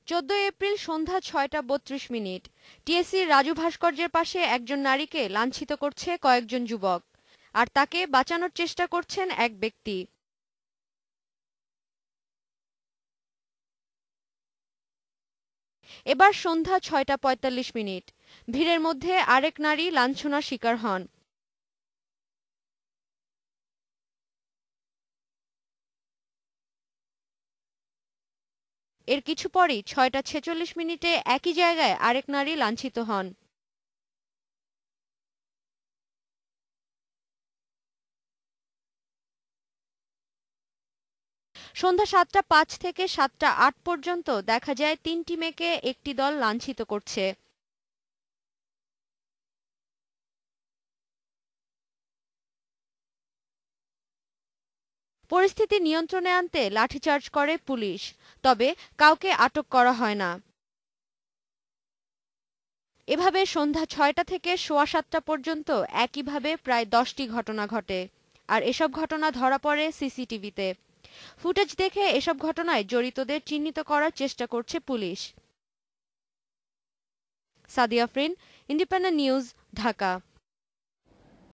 ১৪ April সন্ধ্যা ৬টা ৩২ minute টিএসসির Raju ভাস্কর্যের পাশে একজন নারীকে লাঞ্ছিত করছে কয়েকজন যুবক, আর তাকে বাঁচানোর চেষ্টা করছেন এক ব্যক্তি। এবার সন্ধ্যা ৬টা ৪৫ মিনিট ভিড়ের মধ্যে আরেক নারী লাঞ্ছনার শিকার হন। এর কিছু পরই ৬টা ৪৬ মিনিটে একই জায়গায় আরেক নারী লাঞ্ছিত হন। সন্ধ্যা ৭টা ৫ থেকে ৭টা ৮ পর্যন্ত দেখা যায় তিনটি মেয়েকে একটি দল লাঞ্ছিত করছে। পরিস্থিতি নিয়ন্ত্রণে আনতে লাঠিচার্জ করে পুলিশ, তবে কাউকে আটক করা হয় না। এভাবে সন্ধ্যা ৬টা থেকে সোয়া ৭টা পর্যন্ত একইভাবে প্রায় ১০টি ঘটনা ঘটে, আর এসব ঘটনা ধরা পড়ে সিসিটিভিতে। ফুটেজ দেখে এসব ঘটনায় জড়িতদের চিহ্নিত করার চেষ্টা করছে police. Sadia Afrin, independent news, Dhaka.